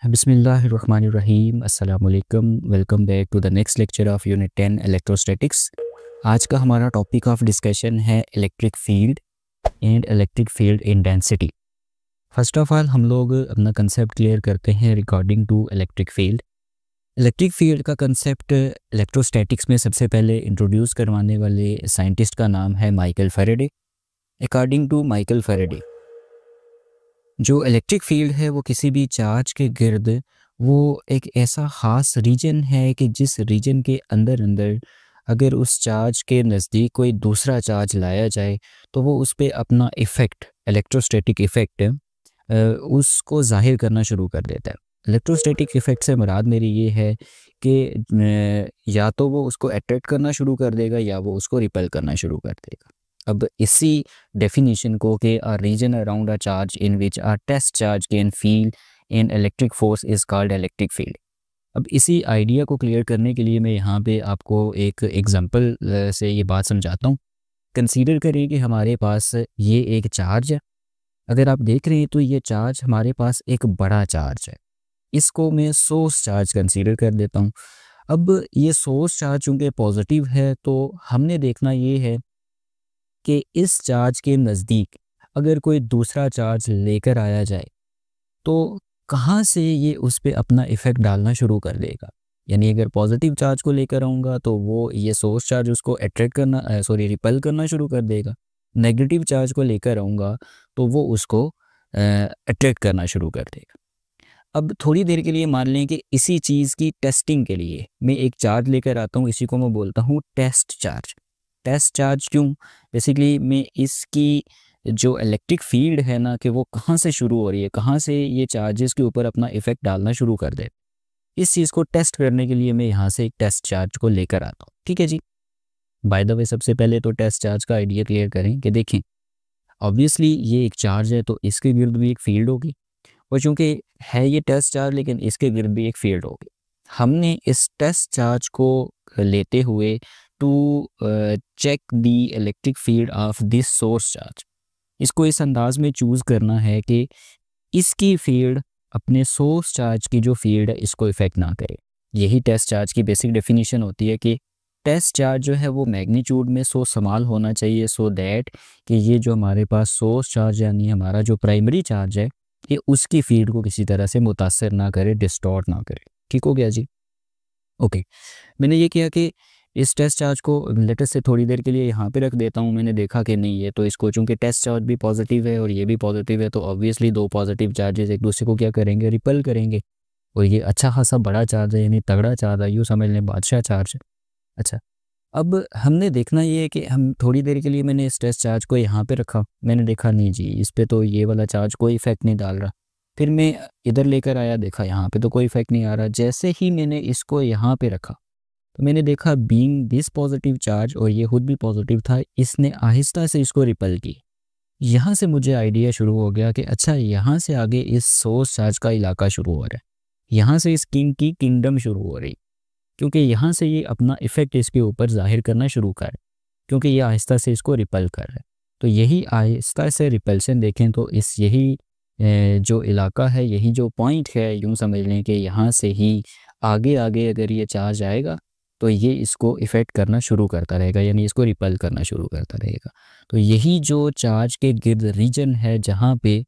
बिस्मिल्लाहिर्रहमानिर्रहीम अस्सलाम वालेकुम। Welcome back to the next lecture of unit 10 electrostatics. आज का हमारा टॉपिक ऑफ डिस्कशन है electric field and electric field intensity. First of all हम लोग अपना कंसेप्ट क्लियर करते हैं regarding to electric field. Electric field का कंसेप्ट इलेक्ट्रोस्टैटिक्स में सबसे पहले इंट्रोड्यूस करवाने वाले साइंटिस्ट का नाम है Michael Faraday. According to Michael Faraday, जो इलेक्ट्रिक फील्ड है वो किसी भी चार्ज के गिर्द वो एक ऐसा ख़ास रीजन है कि जिस रीजन के अंदर अंदर अगर उस चार्ज के नज़दीक कोई दूसरा चार्ज लाया जाए तो वो उस पर अपना इफ़ेक्ट, इलेक्ट्रोस्टैटिक इफ़ेक्ट उसको ज़ाहिर करना शुरू कर देता है। इलेक्ट्रोस्टैटिक इफ़ेक्ट से मुराद मेरी ये है कि या तो वो उसको अट्रैक्ट करना शुरू कर देगा या वो उसको रिपेल करना शुरू कर देगा। अब इसी डेफिनेशन को कि a region around a charge in which a test charge can feel an electric force is called electric field। अब इसी आइडिया को क्लियर करने के लिए मैं यहाँ पे आपको एक एग्जांपल से ये बात समझाता हूँ। कंसीडर करिए कि हमारे पास ये एक चार्ज है। अगर आप देख रहे हैं तो ये चार्ज हमारे पास एक बड़ा चार्ज है। इसको मैं सोर्स चार्ज कंसीडर कर देता हूँ। अब ये सोर्स चार्ज चूँकि पॉजिटिव है तो हमने देखना ये है कि इस चार्ज के नज़दीक अगर कोई दूसरा चार्ज लेकर आया जाए तो कहाँ से ये उस पे अपना इफ़ेक्ट डालना शुरू कर देगा। यानी अगर पॉजिटिव चार्ज को लेकर आऊँगा तो वो ये सोर्स चार्ज उसको अट्रैक्ट करना रिपेल करना शुरू कर देगा। नेगेटिव चार्ज को लेकर आऊँगा तो वो उसको अट्रैक्ट करना शुरू कर देगा। अब थोड़ी देर के लिए मान लें कि इसी चीज़ की टेस्टिंग के लिए मैं एक चार्ज लेकर आता हूँ, इसी को मैं बोलता हूँ टेस्ट चार्ज। टेस्ट चार्ज क्यों? बेसिकली मैं इसकी जो इलेक्ट्रिक फील्ड है ना कि वो कहाँ से शुरू हो रही है, कहाँ से ये चार्जेस के ऊपर अपना इफ़ेक्ट डालना शुरू कर दे, इस चीज़ को टेस्ट करने के लिए मैं यहाँ से एक टेस्ट चार्ज को लेकर आता हूँ। ठीक है जी। बाय द वे सबसे पहले तो टेस्ट चार्ज का आइडिया क्लियर करें कि देखें ऑब्वियसली ये एक चार्ज है तो इसके गिर्द भी एक फील्ड होगी, और चूँकि है ये टेस्ट चार्ज लेकिन इसके गिर्द भी एक फील्ड होगी। हमने इस टेस्ट चार्ज को लेते हुए to check the electric field of this source charge, इसको इस अंदाज में चूज़ करना है कि इसकी फील्ड अपने सोर्स चार्ज की जो फील्ड है इसको इफ़ेक्ट ना करे। यही टेस्ट चार्ज की बेसिक डेफिनेशन होती है कि टेस्ट चार्ज जो है वो मैग्नीट्यूड में सो समाल होना चाहिए सो दैट कि ये जो हमारे पास सोर्स चार्ज यानी हमारा जो प्राइमरी चार्ज है ये उसकी फील्ड को किसी तरह से मुतासर ना करे, डिस्टॉर्ट ना करे। ठीक हो गया जी। ओके, मैंने ये किया कि इस टेस्ट चार्ज को लेटेस्ट से थोड़ी देर के लिए यहाँ पे रख देता हूँ। मैंने देखा कि नहीं है तो इसको, चूँकि टेस्ट चार्ज भी पॉजिटिव है और ये भी पॉजिटिव है तो ऑब्वियसली दो पॉजिटिव चार्जेस एक दूसरे को क्या करेंगे, रिपेल करेंगे। और ये अच्छा खासा बड़ा चार्ज है, यानी तगड़ा चार्ज है, यूँ समझ लें बादशाह चार्ज है। अच्छा, अब हमने देखना ये है कि हम थोड़ी देर के लिए मैंने इस टेस्ट चार्ज को यहाँ पे रखा, मैंने देखा नहीं जी इस पे तो ये वाला चार्ज कोई इफेक्ट नहीं डाल रहा। फिर मैं इधर लेकर आया, देखा यहाँ पे तो कोई इफेक्ट नहीं आ रहा। जैसे ही मैंने इसको यहाँ पे रखा तो मैंने देखा बीइंग दिस पॉजिटिव चार्ज, और ये खुद भी पॉजिटिव था, इसने आहिस्ता से इसको रिपेल की। यहाँ से मुझे आइडिया शुरू हो गया कि अच्छा यहाँ से आगे इस सोर्स चार्ज का इलाका शुरू हो रहा है, यहाँ से इस किंग की किंगडम शुरू हो रही, क्योंकि यहाँ से ये अपना इफ़ेक्ट इसके ऊपर जाहिर करना शुरू कर, क्योंकि ये आहिस्ता से इसको रिपेल कर रहा है। तो यही आहिस्ता से रिपल्शन देखें तो इस यही जो इलाका है, यही जो पॉइंट है, यूँ समझ लें कि यहाँ से ही आगे आगे अगर ये चार्ज आएगा तो ये इसको इफ़ेक्ट करना शुरू करता रहेगा, यानी इसको रिपेल करना शुरू करता रहेगा। तो यही जो चार्ज के गिर्द रीजन है जहाँ पे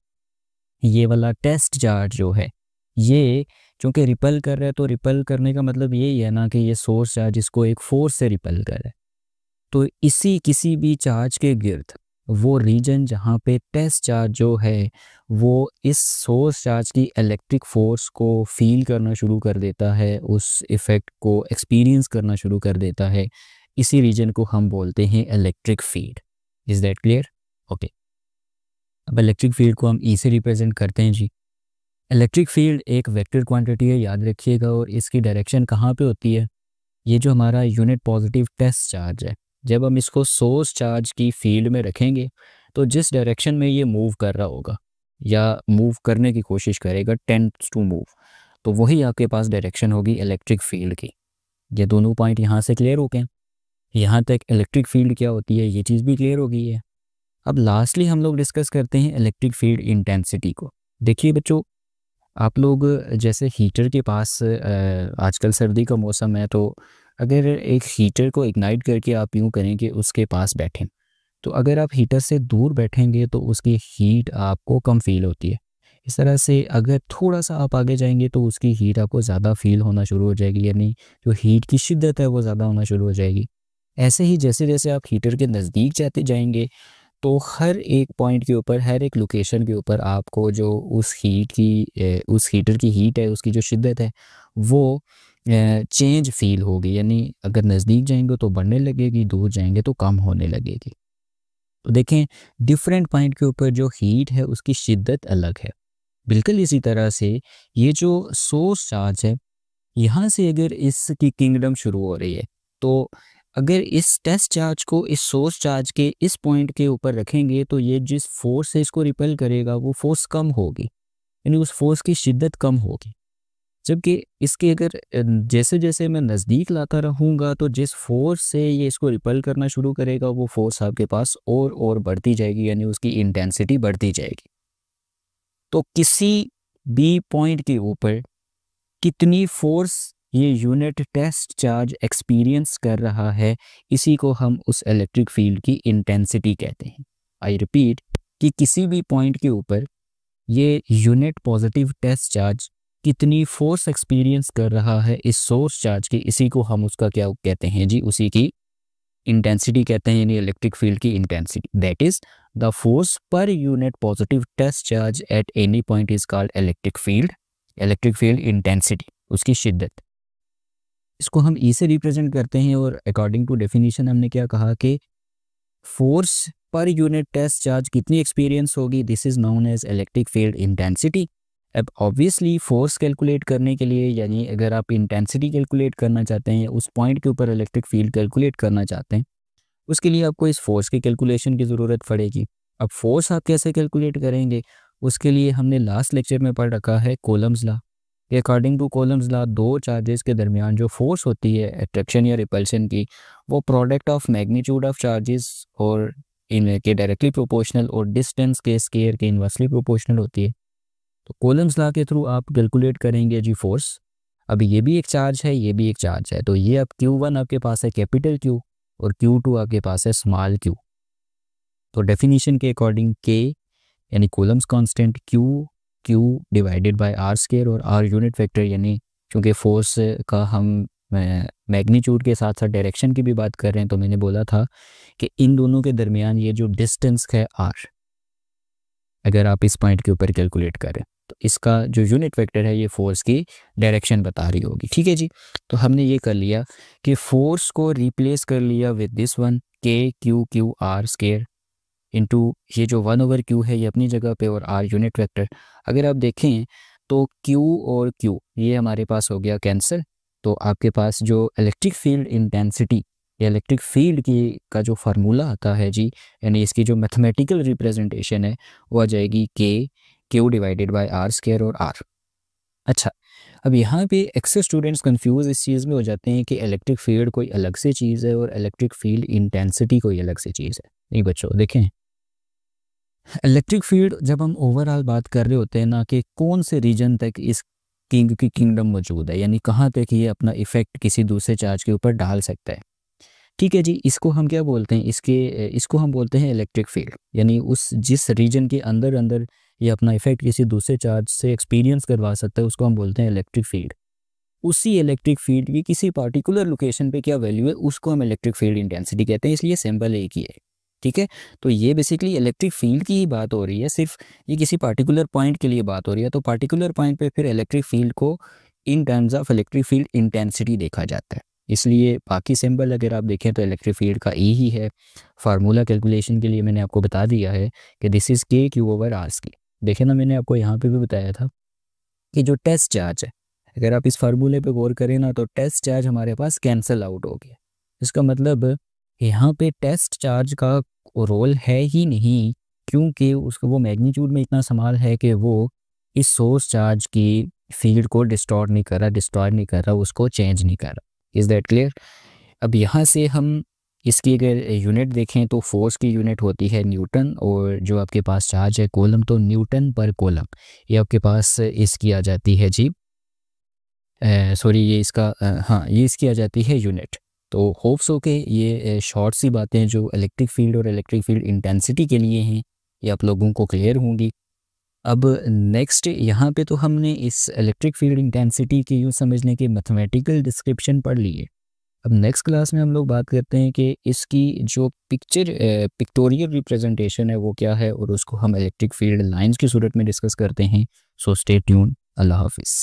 ये वाला टेस्ट चार्ज जो है ये चूँकि रिपेल कर रहा है, तो रिपेल करने का मतलब यही है ना कि ये सोर्स चार्ज इसको एक फोर्स से रिपेल कर रहा है। तो इसी किसी भी चार्ज के गिर्द वो रीजन जहाँ पे टेस्ट चार्ज जो है वो इस सोर्स चार्ज की इलेक्ट्रिक फोर्स को फील करना शुरू कर देता है, उस इफ़ेक्ट को एक्सपीरियंस करना शुरू कर देता है, इसी रीजन को हम बोलते हैं electric field. Is that clear? Okay, अब इलेक्ट्रिक फील्ड को हम ई से रिप्रेजेंट करते हैं जी। इलेक्ट्रिक फील्ड एक वेक्टर क्वांटिटी है, याद रखिएगा, और इसकी डायरेक्शन कहाँ पे होती है? ये जो हमारा यूनिट पॉजिटिव टेस्ट चार्ज है, जब हम इसको सोर्स चार्ज की फील्ड में रखेंगे तो जिस डायरेक्शन में ये मूव कर रहा होगा या मूव करने की कोशिश करेगा, टेंड्स टू मूव, तो वही आपके पास डायरेक्शन होगी इलेक्ट्रिक फील्ड की। ये दोनों पॉइंट यहाँ से क्लियर हो गए। यहाँ तक इलेक्ट्रिक फील्ड क्या होती है ये चीज़ भी क्लियर हो गई है। अब लास्टली हम लोग डिस्कस करते हैं इलेक्ट्रिक फील्ड इंटेंसिटी को। देखिए बच्चों, आप लोग जैसे हीटर के पास आजकल सर्दी का मौसम है, तो अगर एक हीटर को इग्नाइट करके आप यूँ करें कि उसके पास बैठें, तो अगर आप हीटर से दूर बैठेंगे तो उसकी हीट आपको कम फील होती है। इस तरह से अगर थोड़ा सा आप आगे जाएंगे तो उसकी हीट आपको ज़्यादा फील होना शुरू हो जाएगी, यानी जो हीट की शिद्दत है वो ज़्यादा होना शुरू हो जाएगी। ऐसे ही जैसे जैसे आप हीटर के नज़दीक जाते जाएंगे तो हर एक पॉइंट के ऊपर, हर एक लोकेशन के ऊपर आपको जो उस हीटर की हीट है, उसकी जो शिद्दत है वो चेंज फील होगी। यानी अगर नज़दीक जाएंगे तो बढ़ने लगेगी, दूर जाएंगे तो कम होने लगेगी। तो देखें, डिफरेंट पॉइंट के ऊपर जो हीट है उसकी शिद्दत अलग है। बिल्कुल इसी तरह से ये जो सोर्स चार्ज है, यहाँ से अगर इसकी किंगडम शुरू हो रही है, तो अगर इस टेस्ट चार्ज को इस सोर्स चार्ज के इस पॉइंट के ऊपर रखेंगे तो ये जिस फोर्स से इसको रिपेल करेगा वो फोर्स कम होगी, यानी उस फोर्स की शिद्दत कम होगी। जबकि इसके अगर जैसे जैसे मैं नज़दीक लाता रहूँगा तो जिस फोर्स से ये इसको रिपेल करना शुरू करेगा वो फोर्स आपके पास और बढ़ती जाएगी, यानी उसकी इंटेंसिटी बढ़ती जाएगी। तो किसी भी पॉइंट के ऊपर कितनी फोर्स ये यूनिट टेस्ट चार्ज एक्सपीरियंस कर रहा है, इसी को हम उस इलेक्ट्रिक फील्ड की इंटेंसिटी कहते हैं। आई रिपीट कि किसी भी पॉइंट के ऊपर ये यूनिट पॉजिटिव टेस्ट चार्ज कितनी फोर्स एक्सपीरियंस कर रहा है इस सोर्स चार्ज की, इसी को हम उसका क्या कहते हैं जी, उसी की इंटेंसिटी कहते हैं, यानी इलेक्ट्रिक फील्ड की intensity. That is the force per unit positive test charge at any point is called electric field. Electric field intensity, उसकी शिद्दत, इसको हम ई से रिप्रेजेंट करते हैं। और अकॉर्डिंग टू डेफिनेशन हमने क्या कहा कि force per unit test charge कितनी एक्सपीरियंस होगी, this is known as electric field intensity. अब ऑब्वियसली फोर्स कैलकुलेट करने के लिए, यानी अगर आप इंटेंसिटी कैलकुलेट करना चाहते हैं, उस पॉइंट के ऊपर इलेक्ट्रिक फील्ड कैलकुलेट करना चाहते हैं, उसके लिए आपको इस फोर्स की कैलकुलेशन की ज़रूरत पड़ेगी। अब फोर्स आप कैसे कैलकुलेट करेंगे, उसके लिए हमने लास्ट लेक्चर में पढ़ रखा है कूलम्स लॉ। कि अकॉर्डिंग टू कूलम्स लॉ दो चार्जेस के दरमियान जो फोर्स होती है अट्रैक्शन या रिपल्शन की, वो product of magnitude of charges और इनके डायरेक्टली प्रोपोर्शनल और डिस्टेंस के स्केयर के इन्वर्सली प्रोपोर्शनल होती है। तो कूलम्स लॉ के थ्रू आप कैलकुलेट करेंगे जी फोर्स। अब ये भी एक चार्ज है, ये भी एक चार्ज है, तो ये अब Q1 आपके पास है कैपिटल Q और Q2 आपके पास है स्मॉल q। तो डेफिनेशन के अकॉर्डिंग K यानी Coulomb's constant, Q divided by R square और R यूनिट वेक्टर, यानी क्योंकि फोर्स का हम मैग्नीट्यूड के साथ साथ डायरेक्शन की भी बात कर रहे हैं, तो मैंने बोला था कि इन दोनों के दरमियान ये जो डिस्टेंस है R, अगर आप इस पॉइंट के ऊपर कैलकुलेट करें तो इसका जो यूनिट वेक्टर है ये फोर्स की डायरेक्शन बता रही होगी। ठीक है जी, तो हमने ये कर लिया कि फोर्स को रिप्लेस कर लिया with this one K Q R into ये जो 1/Q है ये अपनी जगह पे, और R यूनिट वेक्टर। अगर आप देखें तो Q और Q ये हमारे पास हो गया कैंसिल। तो आपके पास जो इलेक्ट्रिक फील्ड इंटेंसिटी या इलेक्ट्रिक फील्ड की का जो फार्मूला आता है जी, यानी इसकी जो मैथमेटिकल रिप्रेजेंटेशन है वो आ जाएगी Q divided by R square और R। अच्छा, अब यहाँ पे अक्सर स्टूडेंट्स कंफ्यूज इस चीज़ में हो जाते हैं कि इलेक्ट्रिक फील्ड कोई अलग से चीज़ है और इलेक्ट्रिक फील्ड इंटेंसिटी कोई अलग से चीज़ है। नहीं बच्चों, देखें, इलेक्ट्रिक फील्ड जब हम ओवरऑल बात कर रहे होते हैं ना कि कौन से रीजन तक इस किंग की किंगडम मौजूद है, यानी कहाँ तक ये अपना इफेक्ट किसी दूसरे चार्ज के ऊपर डाल सकता है। ठीक है जी, इसको हम क्या बोलते हैं, इसको हम बोलते हैं इलेक्ट्रिक फील्ड, यानी उस जिस रीजन के अंदर अंदर ये अपना इफेक्ट किसी दूसरे चार्ज से एक्सपीरियंस करवा सकता है उसको हम बोलते हैं इलेक्ट्रिक फील्ड। उसी इलेक्ट्रिक फील्ड की किसी पार्टिकुलर लोकेशन पे क्या वैल्यू है उसको हम इलेक्ट्रिक फील्ड इंटेंसिटी कहते हैं, इसलिए सिंबल एक ही है। ठीक है, तो ये बेसिकली इलेक्ट्रिक फील्ड की ही बात हो रही है, सिर्फ ये किसी पार्टिकुलर पॉइंट के लिए बात हो रही है। तो पार्टिकुलर पॉइंट पे फिर इलेक्ट्रिक फील्ड को in terms of electric field intensity देखा जाता है। इसलिए बाकी सिंबल अगर आप देखें तो इलेक्ट्रिक फील्ड का ए ही है। फार्मूला कैलकुलेशन के लिए मैंने आपको बता दिया है कि दिस इज़ K/Q/R की। देखें ना, मैंने आपको यहाँ पे भी बताया था कि जो टेस्ट चार्ज है, अगर आप इस फार्मूले पे गौर करें ना तो टेस्ट चार्ज हमारे पास कैंसिल आउट हो गया। इसका मतलब यहाँ पे टेस्ट चार्ज का रोल है ही नहीं, क्योंकि उसका वो मैग्नीट्यूड में इतना समाल है कि वो इस सोर्स चार्ज की फील्ड को डिस्ट्रॉय नहीं कर रहा, उसको चेंज नहीं कर रहा। Is that clear? अब यहाँ से हम इसकी अगर यूनिट देखें तो फोर्स की यूनिट होती है न्यूटन, और जो आपके पास चार्ज है कूलम, तो न्यूटन पर कूलम ये आपके पास इसकी आ जाती है जी, सॉरी ये इसका हाँ ये इसकी आ जाती है यूनिट। तो होप्स हो के ये शॉर्ट सी बातें जो इलेक्ट्रिक फील्ड और इलेक्ट्रिक फील्ड इंटेंसिटी के लिए हैं ये आप लोगों को क्लियर होंगी। अब नेक्स्ट यहाँ पे तो हमने इस इलेक्ट्रिक फील्ड इंटेंसिटी की यूँ समझने के मैथमेटिकल डिस्क्रिप्शन पढ़ लिए। अब नेक्स्ट क्लास में हम लोग बात करते हैं कि इसकी जो पिक्टोरियल रिप्रेजेंटेशन है वो क्या है, और उसको हम इलेक्ट्रिक फील्ड लाइंस की सूरत में डिस्कस करते हैं। So stay tune. अल्लाह हाफिज़।